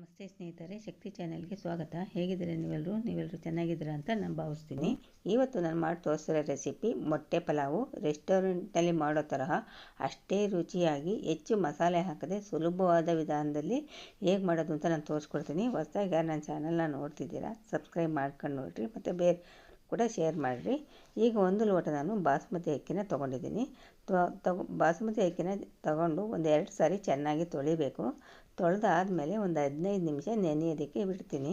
ನಮಸ್ತೆ ಸ್ನೇಹಿತರೆ, ಶಕ್ತಿ ಚಾನೆಲ್ಗೆ ಸ್ವಾಗತ. ಹೇಗಿದ್ದೀರಾ ನೀವೆಲ್ಲರೂ ಚೆನ್ನಾಗಿದ್ದೀರಾ ಅಂತ ನಾನು ಭಾವಿಸ್ತೀನಿ. ಇವತ್ತು ನಾನು ಮಾಡಿ ತೋರಿಸಿರೋ ರೆಸಿಪಿ ಮೊಟ್ಟೆ ಪಲಾವು. ರೆಸ್ಟೋರೆಂಟ್ನಲ್ಲಿ ಮಾಡೋ ತರಹ ಅಷ್ಟೇ ರುಚಿಯಾಗಿ ಹೆಚ್ಚು ಮಸಾಲೆ ಹಾಕದೆ ಸುಲಭವಾದ ವಿಧಾನದಲ್ಲಿ ಹೇಗೆ ಮಾಡೋದು ಅಂತ ನಾನು ತೋರಿಸ್ಕೊಡ್ತೀನಿ. ಹೊಸದಾಗಿ ಯಾರು ನನ್ನ ಚಾನಲ್ನ ನೋಡ್ತಿದ್ದೀರಾ ಸಬ್ಸ್ಕ್ರೈಬ್ ಮಾಡ್ಕೊಂಡು ನೋಡಿರಿ, ಮತ್ತು ಬೇರೆ ಕೂಡ ಶೇರ್ ಮಾಡಿರಿ. ಈಗ 1 ಲೋಟ ನಾನು ಬಾಸುಮತಿ ಅಕ್ಕಿನ ತೊಗೊಂಡಿದ್ದೀನಿ. ಬಾಸುಮತಿ ಅಕ್ಕಿನ ತಗೊಂಡು 1-2 ಸಾರಿ ಚೆನ್ನಾಗಿ ತೊಳಿಬೇಕು. ತೊಳೆದಾದಮೇಲೆ ಒಂದು 15 ನಿಮಿಷ ನೆನೆಯೋದಕ್ಕೆ ಬಿಡ್ತೀನಿ.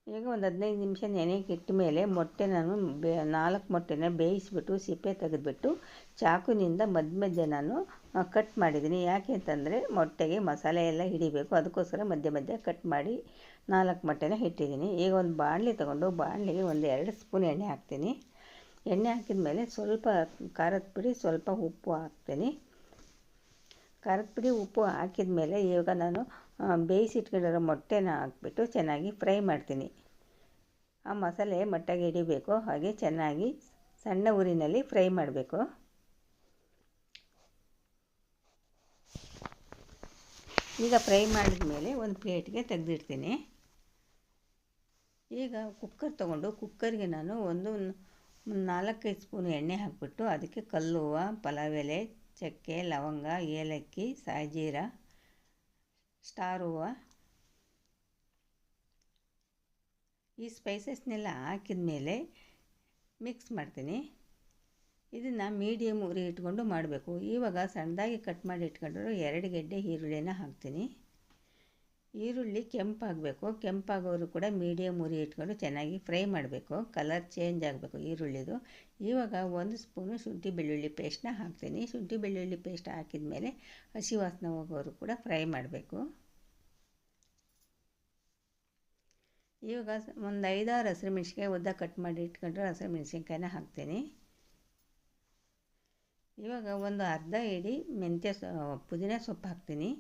ಈಗ ಒಂದು 15 ನಿಮಿಷ ನೆನೆಯೋಕ್ಕೆ ಇಟ್ಟ ಮೇಲೆ ಮೊಟ್ಟೆ ನಾನು 4 ಮೊಟ್ಟೆನ ಬೇಯಿಸಿಬಿಟ್ಟು ಸಿಪ್ಪೆ ತೆಗೆದುಬಿಟ್ಟು ಚಾಕುವಿನಿಂದ ಮಧ್ಯೆ ನಾನು ಕಟ್ ಮಾಡಿದ್ದೀನಿ. ಯಾಕೆ ಅಂತಂದರೆ ಮೊಟ್ಟೆಗೆ ಮಸಾಲೆ ಎಲ್ಲ ಹಿಡಿಬೇಕು, ಅದಕ್ಕೋಸ್ಕರ ಮಧ್ಯೆ ಕಟ್ ಮಾಡಿ 4 ಮೊಟ್ಟೆನ ಇಟ್ಟಿದ್ದೀನಿ. ಈಗ ಒಂದು ಬಾಣಲಿ ತೊಗೊಂಡು ಬಾಣಲಿಗೆ 1-2 ಸ್ಪೂನ್ ಎಣ್ಣೆ ಹಾಕ್ತೀನಿ. ಎಣ್ಣೆ ಹಾಕಿದ ಮೇಲೆ ಸ್ವಲ್ಪ ಖಾರದ ಪುಡಿ, ಸ್ವಲ್ಪ ಉಪ್ಪು ಹಾಕ್ತೀನಿ. ಖಾರದ ಪುಡಿ ಉಪ್ಪು ಹಾಕಿದ ಮೇಲೆ ಇವಾಗ ನಾನು ಬೇಯಿಸಿಟ್ಕೊಂಡಿರೋ ಮೊಟ್ಟೆನ ಹಾಕ್ಬಿಟ್ಟು ಚೆನ್ನಾಗಿ ಫ್ರೈ ಮಾಡ್ತೀನಿ. ಆ ಮಸಾಲೆ ಮೊಟ್ಟೆಗೆ ಹಿಡಿಬೇಕು, ಹಾಗೆ ಚೆನ್ನಾಗಿ ಸಣ್ಣ ಉರಿನಲ್ಲಿ ಫ್ರೈ ಮಾಡಬೇಕು. ಈಗ ಫ್ರೈ ಮಾಡಿದ ಮೇಲೆ ಒಂದು ಪ್ಲೇಟ್ಗೆ ತೆಗೆದಿಡ್ತೀನಿ. ಈಗ ಕುಕ್ಕರ್ ತೊಗೊಂಡು ಕುಕ್ಕರ್ಗೆ ನಾನು 4-5 ಸ್ಪೂನ್ ಎಣ್ಣೆ ಹಾಕಿಬಿಟ್ಟು ಅದಕ್ಕೆ ಕಲ್ಲುವ್ವ, ಪಲಾವ್ ಎಲೆ, ಚಕ್ಕೆ, ಲವಂಗ, ಏಲಕ್ಕಿ, ಸಾಜೀರ, ಸ್ಟಾರ್ ಹೂವು, ಈ ಸ್ಪೈಸಸ್ನೆಲ್ಲ ಹಾಕಿದ ಮೇಲೆ ಮಿಕ್ಸ್ ಮಾಡ್ತೀನಿ. ಇದನ್ನು ಮೀಡಿಯಮ್ ಉರಿ ಇಟ್ಕೊಂಡು ಮಾಡಬೇಕು. ಇವಾಗ ಸಣ್ಣದಾಗಿ ಕಟ್ ಮಾಡಿ ಇಟ್ಕೊಂಡಿರೋ 2 ಗೆಡ್ಡೆ ಈರುಳ್ಳಿನ ಹಾಕ್ತೀನಿ. ಈರುಳ್ಳಿ ಕೆಂಪಾಗಬೇಕು. ಕೆಂಪಾಗೋರು ಕೂಡ ಮೀಡಿಯಮ್ ಉರಿ ಇಟ್ಕೊಂಡು ಚೆನ್ನಾಗಿ ಫ್ರೈ ಮಾಡಬೇಕು. ಕಲರ್ ಚೇಂಜ್ ಆಗಬೇಕು ಈರುಳ್ಳಿದು. ಇವಾಗ 1 ಸ್ಪೂನು ಶುಂಠಿ ಬೆಳ್ಳುಳ್ಳಿ ಪೇಸ್ಟ್ನ ಹಾಕ್ತೀನಿ. ಶುಂಠಿ ಬೆಳ್ಳುಳ್ಳಿ ಪೇಸ್ಟ್ ಹಾಕಿದ ಮೇಲೆ ಹಸಿ ವಾಸನೆ ಹೋಗೋರು ಕೂಡ ಫ್ರೈ ಮಾಡಬೇಕು. ಇವಾಗ ಒಂದು 5-6 ಹಸಿಮೆಣ್ಸಿನ್ಕಾಯಿ ಉದ್ದ ಕಟ್ ಮಾಡಿ ಇಟ್ಕೊಂಡ್ರೆ ಹಸಿಮೆಣ್ಸಿನ್ಕಾಯಿನ ಹಾಕ್ತೀನಿ. ಇವಾಗ ಒಂದು ಅರ್ಧ ಹಿಡಿ ಪುದೀನ ಸೊಪ್ಪು ಹಾಕ್ತೀನಿ.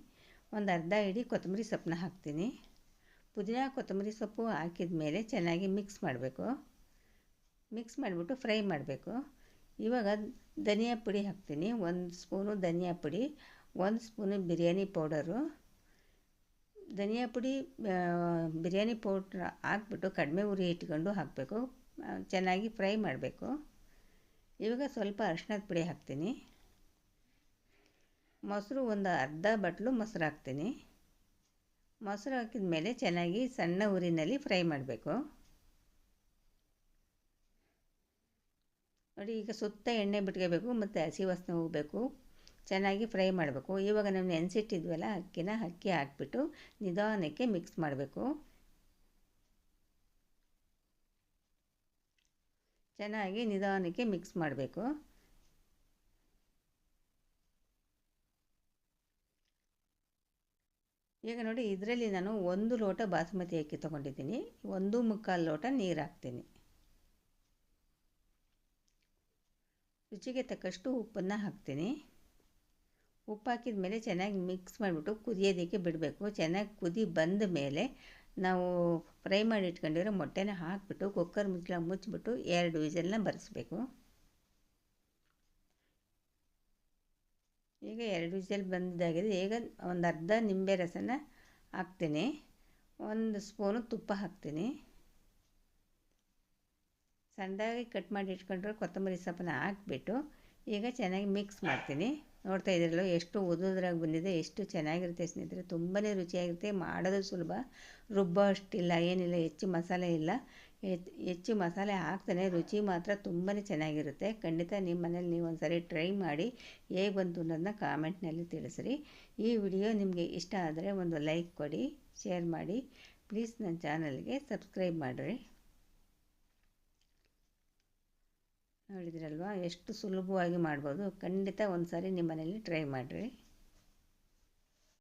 ಒಂದು ಅರ್ಧ ಹಿಡಿ ಕೊತ್ತಂಬರಿ ಸೊಪ್ಪನ್ನ ಹಾಕ್ತೀನಿ. ಪುದೀನ ಕೊತ್ತಂಬರಿ ಸೊಪ್ಪು ಹಾಕಿದ ಮೇಲೆ ಚೆನ್ನಾಗಿ ಮಿಕ್ಸ್ ಮಾಡಬೇಕು. ಮಿಕ್ಸ್ ಮಾಡಿಬಿಟ್ಟು ಫ್ರೈ ಮಾಡಬೇಕು. ಇವಾಗ ಧನಿಯಾ ಪುಡಿ ಹಾಕ್ತೀನಿ. 1 ಸ್ಪೂನು ಧನಿಯಾ ಪುಡಿ, 1 ಸ್ಪೂನು ಬಿರಿಯಾನಿ ಪೌಡರು. ಧನಿಯಾ ಪುಡಿ, ಬಿರಿಯಾನಿ ಪೌಡ್ರ್ ಹಾಕ್ಬಿಟ್ಟು ಕಡಿಮೆ ಉರಿ ಇಟ್ಕೊಂಡು ಹಾಕಬೇಕು. ಚೆನ್ನಾಗಿ ಫ್ರೈ ಮಾಡಬೇಕು. ಇವಾಗ ಸ್ವಲ್ಪ ಅರಿಶಿಣದ ಪುಡಿ ಹಾಕ್ತೀನಿ. ಮೊಸರು ಒಂದು ಅರ್ಧ ಬಟ್ಲು ಮೊಸರು ಹಾಕ್ತೀನಿ. ಮೊಸರು ಹಾಕಿದ ಮೇಲೆ ಚೆನ್ನಾಗಿ ಸಣ್ಣ ಉರಿನಲ್ಲಿ ಫ್ರೈ ಮಾಡಬೇಕು. ನೋಡಿ, ಈಗ ಸುತ್ತ ಎಣ್ಣೆ ಬಿಟ್ಕೋಬೇಕು ಮತ್ತು ಹಸಿ ವಾಸನೆ ಹೋಗಬೇಕು. ಚೆನ್ನಾಗಿ ಫ್ರೈ ಮಾಡಬೇಕು. ಇವಾಗ ನಾವು ನೆನೆಸಿಟ್ಟಿದ್ವಲ್ಲ ಅಕ್ಕಿ ಹಾಕಿಬಿಟ್ಟು ನಿಧಾನಕ್ಕೆ ಮಿಕ್ಸ್ ಮಾಡಬೇಕು. ಚೆನ್ನಾಗಿ ನಿಧಾನಕ್ಕೆ ಮಿಕ್ಸ್ ಮಾಡಬೇಕು. ಈಗ ನೋಡಿ, ಇದರಲ್ಲಿ ನಾನು 1 ಲೋಟ ಬಾಸುಮತಿ ಅಕ್ಕಿ ತೊಗೊಂಡಿದ್ದೀನಿ. 1.25 ಲೋಟ ನೀರು ಹಾಕ್ತೀನಿ. ರುಚಿಗೆ ತಕ್ಕಷ್ಟು ಉಪ್ಪನ್ನು ಹಾಕ್ತೀನಿ. ಉಪ್ಪು ಹಾಕಿದ ಮೇಲೆ ಚೆನ್ನಾಗಿ ಮಿಕ್ಸ್ ಮಾಡಿಬಿಟ್ಟು ಕುದಿಯೋದಕ್ಕೆ ಬಿಡಬೇಕು. ಚೆನ್ನಾಗಿ ಕುದಿ ಬಂದ ಮೇಲೆ ನಾವು ಫ್ರೈ ಮಾಡಿ ಇಟ್ಕೊಂಡಿರೋ ಮೊಟ್ಟೆನ ಹಾಕಿಬಿಟ್ಟು ಕುಕ್ಕರ್ ಮುಚ್ಚಿಬಿಟ್ಟು 2 ವಿಸಲ್ನ ಬರೆಸ್ಬೇಕು. ಈಗ 2 ವಿಸಲ್ ಬಂದಿದ್ದಾಗಿದೆ. ಈಗ ಒಂದು ಅರ್ಧ ನಿಂಬೆ ರಸನ ಹಾಕ್ತೀನಿ. 1 ಸ್ಪೂನು ತುಪ್ಪ ಹಾಕ್ತೀನಿ. ಸಣ್ಣದಾಗಿ ಕಟ್ ಮಾಡಿ ಇಟ್ಕೊಂಡ್ರೆ ಕೊತ್ತಂಬರಿ ಸೊಪ್ಪನ್ನ ಹಾಕಿಬಿಟ್ಟು ಈಗ ಚೆನ್ನಾಗಿ ಮಿಕ್ಸ್ ಮಾಡ್ತೀನಿ. ನೋಡ್ತಾ ಇದ್ದೀರಲ್ಲ ಎಷ್ಟು ಉದುರಾಗಿ ಬಂದಿದೆ, ಎಷ್ಟು ಚೆನ್ನಾಗಿರುತ್ತೆ ಸ್ನೇಹಿತರೆ. ತುಂಬಾ ರುಚಿಯಾಗಿರುತ್ತೆ. ಮಾಡೋದು ಸುಲಭ, ರುಬ್ಬೋ ಅಷ್ಟಿಲ್ಲ, ಏನಿಲ್ಲ, ಹೆಚ್ಚು ಮಸಾಲೆ ಇಲ್ಲ. ಹೆಚ್ಚು ಮಸಾಲೆ ಹಾಕ್ತಾನೆ ರುಚಿ ಮಾತ್ರ ತುಂಬಾ ಚೆನ್ನಾಗಿರುತ್ತೆ. ಖಂಡಿತ ನಿಮ್ಮ ಮನೇಲಿ ನೀವು ಒಂದು ಸಾರಿ ಟ್ರೈ ಮಾಡಿ ಹೇಗೆ ಬಂತು ಅನ್ನೋದನ್ನ ಕಾಮೆಂಟ್ನಲ್ಲಿ ತಿಳಿಸ್ರಿ. ಈ ವಿಡಿಯೋ ನಿಮಗೆ ಇಷ್ಟ ಆದರೆ ಒಂದು ಲೈಕ್ ಕೊಡಿ, ಶೇರ್ ಮಾಡಿ. ಪ್ಲೀಸ್ ನನ್ನ ಚಾನಲ್ಗೆ ಸಬ್ಸ್ಕ್ರೈಬ್ ಮಾಡಿರಿ. ನೋಡಿದ್ರಲ್ವಾ ಎಷ್ಟು ಸುಲಭವಾಗಿ ಮಾಡ್ಬೋದು. ಖಂಡಿತ ಒಂದು ಸಾರಿ ನಿಮ್ಮ ಮನೇಲಿ ಟ್ರೈ ಮಾಡಿರಿ.